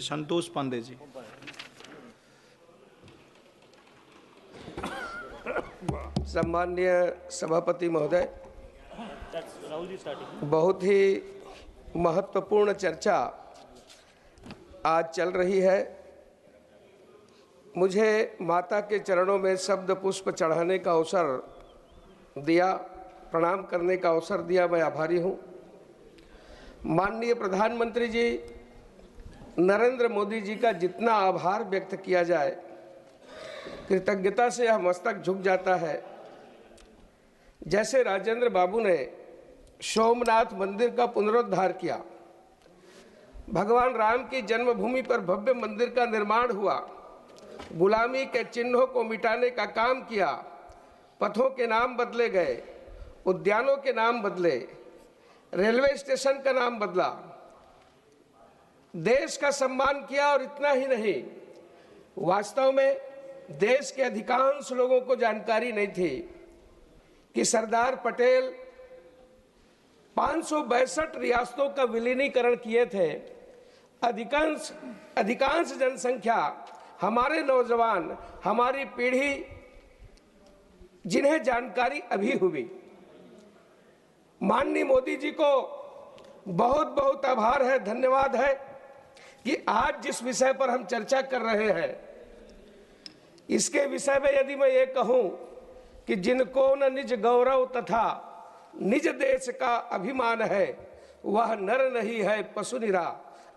संतोष पांडे जी। सम्माननीय सभापति महोदय, बहुत ही महत्वपूर्ण चर्चा आज चल रही है। मुझे माता के चरणों में शब्द पुष्प चढ़ाने का अवसर दिया, प्रणाम करने का अवसर दिया, मैं आभारी हूँ। माननीय प्रधानमंत्री जी नरेंद्र मोदी जी का जितना आभार व्यक्त किया जाए, कृतज्ञता से यह मस्तक झुक जाता है। जैसे राजेंद्र बाबू ने सोमनाथ मंदिर का पुनरुद्धार किया, भगवान राम की जन्मभूमि पर भव्य मंदिर का निर्माण हुआ, गुलामी के चिन्हों को मिटाने का काम किया, पथों के नाम बदले गए, उद्यानों के नाम बदले, रेलवे स्टेशन का नाम बदला, देश का सम्मान किया। और इतना ही नहीं, वास्तव में देश के अधिकांश लोगों को जानकारी नहीं थी कि सरदार पटेल 562 रियासतों का विलीनीकरण किए थे। अधिकांश जनसंख्या, हमारे नौजवान, हमारी पीढ़ी, जिन्हें जानकारी अभी हुई। माननीय मोदी जी को बहुत बहुत आभार है, धन्यवाद है कि आज जिस विषय पर हम चर्चा कर रहे हैं, इसके विषय में यदि मैं ये कहूं कि जिनको न निज गौरव तथा निज देश का अभिमान है, वह नर नहीं है पशु निरा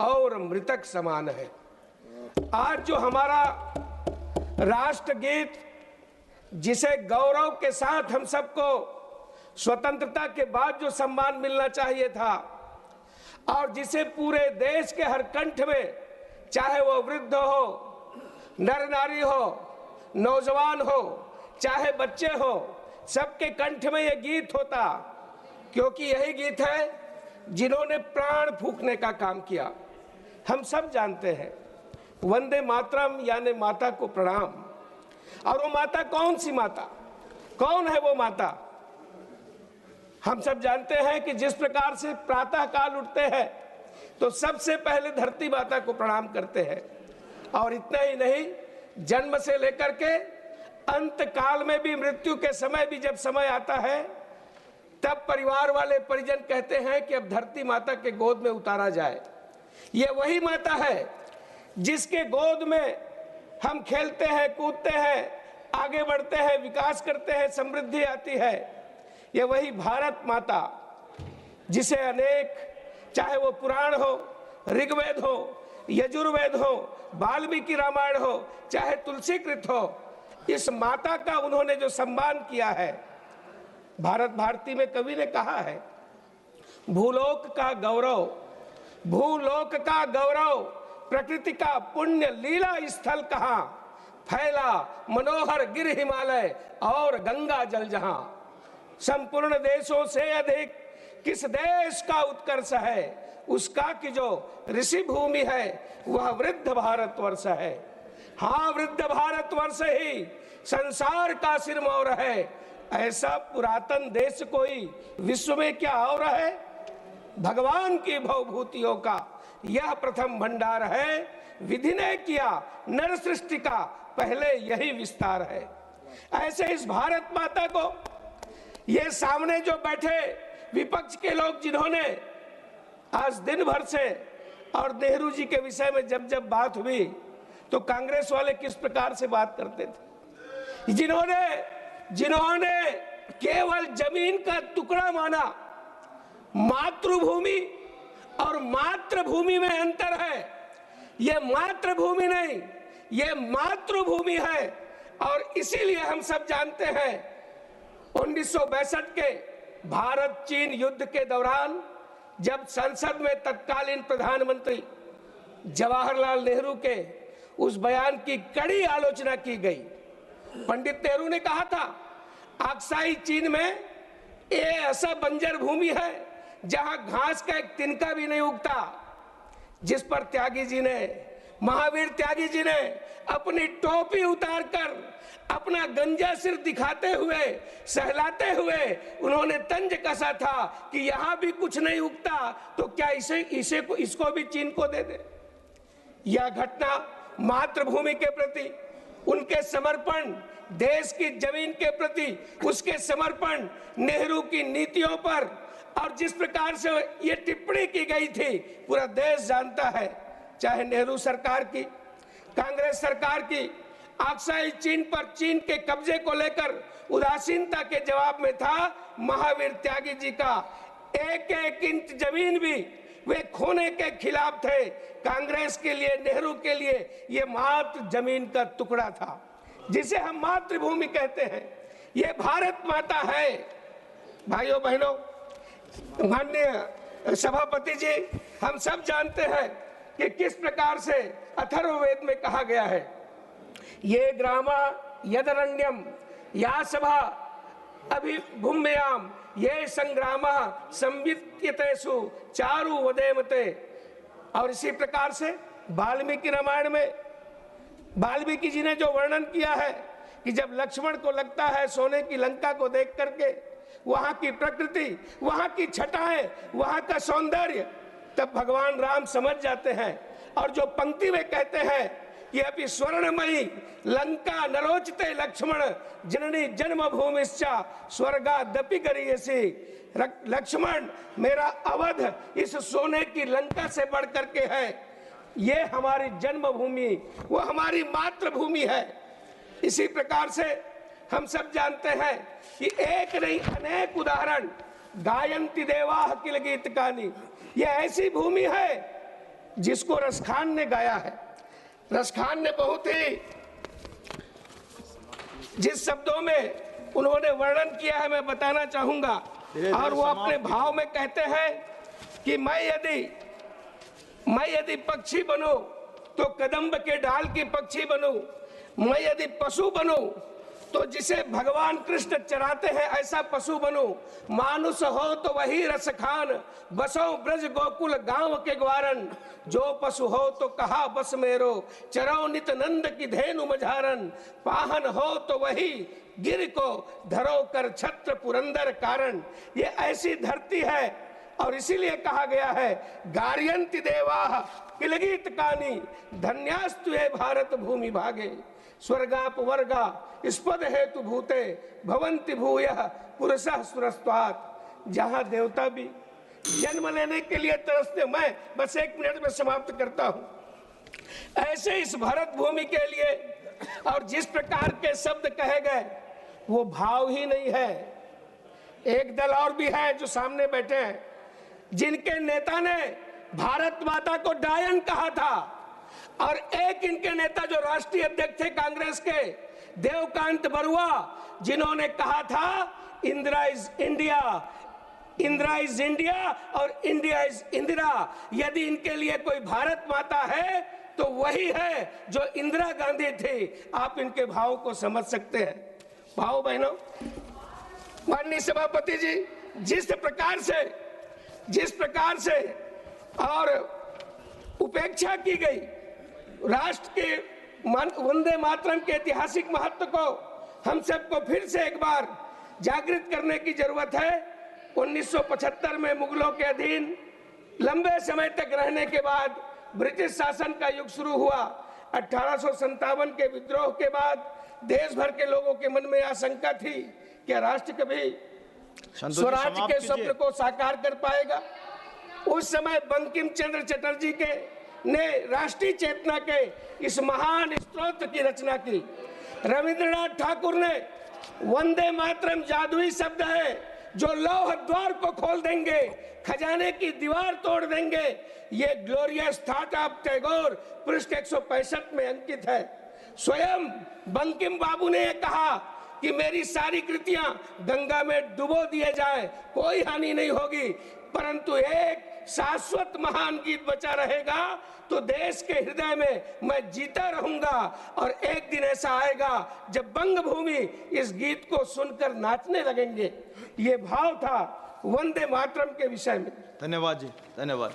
और मृतक समान है। आज जो हमारा राष्ट्रगीत, जिसे गौरव के साथ हम सबको स्वतंत्रता के बाद जो सम्मान मिलना चाहिए था, और जिसे पूरे देश के हर कंठ में, चाहे वो वृद्ध हो, नर नारी हो, नौजवान हो, चाहे बच्चे हो, सबके कंठ में ये गीत होता, क्योंकि यही गीत है जिन्होंने प्राण फूंकने का काम किया। हम सब जानते हैं, वंदे मातरम यानी माता को प्रणाम। और वो माता कौन सी माता, कौन है वो माता? हम सब जानते हैं कि जिस प्रकार से प्रातः काल उठते हैं तो सबसे पहले धरती माता को प्रणाम करते हैं। और इतना ही नहीं, जन्म से लेकर के अंत काल में भी, मृत्यु के समय भी जब समय आता है, तब परिवार वाले परिजन कहते हैं कि अब धरती माता के गोद में उतारा जाए। ये वही माता है जिसके गोद में हम खेलते हैं, कूदते हैं, आगे बढ़ते हैं, विकास करते हैं, समृद्धि आती है। ये वही भारत माता जिसे अनेक, चाहे वो पुराण हो, ऋग्वेद हो, यजुर्वेद हो, वाल्मीकि रामायण हो, चाहे तुलसीकृत हो, इस माता का उन्होंने जो सम्मान किया है। भारत भारती में कवि ने कहा है, भूलोक का गौरव, भूलोक का गौरव, प्रकृति का पुण्य लीला स्थल कहाँ, फैला मनोहर गिर हिमालय और गंगा जल जहां। संपूर्ण देशों से अधिक किस देश का उत्कर्ष है, उसका कि जो ऋषि भूमि है वह वृद्ध भारतवर्ष है। हाँ, वृद्ध भारतवर्ष ही संसार का सिरमौर है। ऐसा पुरातन देश कोई विश्व में क्या और है? भगवान की भवभूतियों का यह प्रथम भंडार है। विधि ने किया नर सृष्टि का पहले यही विस्तार है। ऐसे इस भारत माता को ये सामने जो बैठे विपक्ष के लोग, जिन्होंने आज दिन भर से, और नेहरू जी के विषय में जब जब बात हुई तो कांग्रेस वाले किस प्रकार से बात करते थे, जिन्होंने केवल जमीन का टुकड़ा माना। मातृभूमि और मातृभूमि में अंतर है। ये मातृभूमि नहीं, ये मातृभूमि है। और इसीलिए हम सब जानते हैं 1962 के भारत चीन युद्ध के दौरान जब संसद में तत्कालीन प्रधानमंत्री जवाहरलाल नेहरू के उस बयान की कड़ी आलोचना की गई। पंडित नेहरू ने कहा था, अक्साई चीन में ये ऐसा बंजर भूमि है जहां घास का एक तिनका भी नहीं उगता, जिस पर त्यागी जी ने, महावीर त्यागी जी ने अपनी टोपी उतारकर, अपना गंजा सिर दिखाते हुए, सहलाते हुए उन्होंने तंज कसा था कि यहां भी कुछ नहीं उगता, तो क्या इसको भी चीन को दे दे। यह घटना मातृभूमि के प्रति उनके समर्पण, देश की जमीन के प्रति उसके समर्पण, नेहरू की नीतियों पर और जिस प्रकार से ये टिप्पणी की गई थी पूरा देश जानता है। चाहे नेहरू सरकार की, कांग्रेस सरकार की आक्साई चीन पर चीन के कब्जे को लेकर उदासीनता के जवाब में था महावीर त्यागी जी का एक एक इंच जमीन भी वे खोने के खिलाफ थे। कांग्रेस के लिए, नेहरू के लिए ये मात्र जमीन का टुकड़ा था जिसे हम मातृभूमि कहते हैं। ये भारत माता है। भाइयों बहनों, माननीय सभापति जी, हम सब जानते हैं कि किस प्रकार से अथर्ववेद में कहा गया है, ये ग्रामा यदरण्यम या सभा अभिभूम्याम ये संग्रामा संवित्यतेषु चारु वदेमते। और इसी प्रकार से वाल्मीकि रामायण में वाल्मीकि जी ने जो वर्णन किया है कि जब लक्ष्मण को लगता है सोने की लंका को देख करके वहां की प्रकृति, वहां की छटाएं, वहां का सौंदर्य, तब भगवान राम समझ जाते हैं। और जो पंक्ति में कहते हैं कि अपि स्वर्णमयी लंका नरोचते लक्ष्मण जननी जन्मभूमिश्चा स्वर्गादपि गरीयसी। लक्ष्मण, मेरा अवध इस सोने की लंका से बढ़ करके है। ये हमारी जन्मभूमि, वो हमारी मातृभूमि है। इसी प्रकार से हम सब जानते हैं कि एक नहीं अनेक उदाहरण गायन्ति देवाः किल गीतकानि। ये ऐसी भूमि है जिसको रसखान ने गाया है। रसखान ने बहुत ही जिस शब्दों में उन्होंने वर्णन किया है मैं बताना चाहूंगा। और वो अपने भाव में कहते हैं कि मैं यदि पक्षी बनूं तो कदम्ब के डाल की पक्षी बनूं, मैं यदि पशु बनूं तो जिसे भगवान कृष्ण चराते हैं ऐसा पशु बनूं, मानुष हो तो वही रसखान, बसो ब्रज गोकुल गांव के ग्वारन, जो पशु हो तो कहा बस मेरो, चरो नित नंद की धेनु मझारन, पाहन हो तो वही गिर को धरो कर छत्र पुरंदर कारण। ये ऐसी धरती है और इसीलिए कहा गया है गार्यन्ति देवाः किल गीतकानि धन्यास्तु हे भारत भूमि भागे, स्वर्गाप वर्गा स्पद हेतु भूते भवन्ति भूयः पुरुषः सुरस्त्वात्। जहां देवता भी जन्म लेने के लिए तरसते, मैं बस 1 मिनट में समाप्त करता हूं। ऐसे इस भारत भूमि के लिए और जिस प्रकार के शब्द कहे गए वो भाव ही नहीं है। एक दल और भी है जो सामने बैठे हैं जिनके नेता ने भारत माता को डायन कहा था, और एक इनके नेता जो राष्ट्रीय अध्यक्ष थे कांग्रेस के देवकांत बरुआ, जिन्होंने कहा था Indira is India, Indira is India और इंडिया इज इंदिरा। यदि इनके लिए कोई भारत माता है तो वही है जो इंदिरा गांधी थी। आप इनके भाव को समझ सकते हैं। भाव बहनों, माननीय सभापति जी, जिस प्रकार से और उपेक्षा की गई राष्ट्र के वंदे मातरम के ऐतिहासिक महत्व को हम सबको फिर से एक बार जागृत करने की जरूरत है। 1975 में मुगलों के अधीन लंबे समय तक रहने के बाद ब्रिटिश शासन का युग शुरू हुआ। 1857 के विद्रोह के बाद देश भर के लोगों के मन में आशंका थी कि राष्ट्र कभी स्वराज के स्वप्न को साकार कर पाएगा। उस समय बंकिम चंद्र चटर्जी ने राष्ट्रीय चेतना के इस महान स्तोत्र की रचना की। रविंद्रनाथ ठाकुर ने वंदे मातरम जादुई शब्द है जो लौह द्वार को खोल देंगे, खजाने की दीवार तोड़ देंगे। ये ग्लोरियस थॉट ऑफ टैगोर पृष्ठ 165 में अंकित है। स्वयं बंकिम बाबू ने कहा कि मेरी सारी कृतियां गंगा में डुबो दिए जाए, कोई हानि नहीं होगी, परंतु एक शाश्वत महान गीत बचा रहेगा तो देश के हृदय में मैं जीता रहूंगा। और एक दिन ऐसा आएगा जब बंग भूमि इस गीत को सुनकर नाचने लगेंगे। ये भाव था वंदे मातरम के विषय में। धन्यवाद जी, धन्यवाद।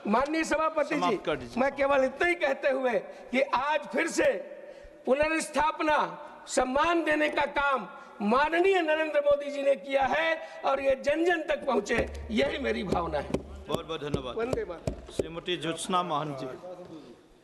माननीय सभापति जी, मैं केवल इतना ही कहते हुए कि आज फिर से पुनर्स्थापना सम्मान देने का काम माननीय नरेंद्र मोदी जी ने किया है और ये जन जन तक पहुंचे, यही मेरी भावना है। बहुत बहुत धन्यवाद। वंदे मातरम। श्रीमती ज्योत्सना महंत जी।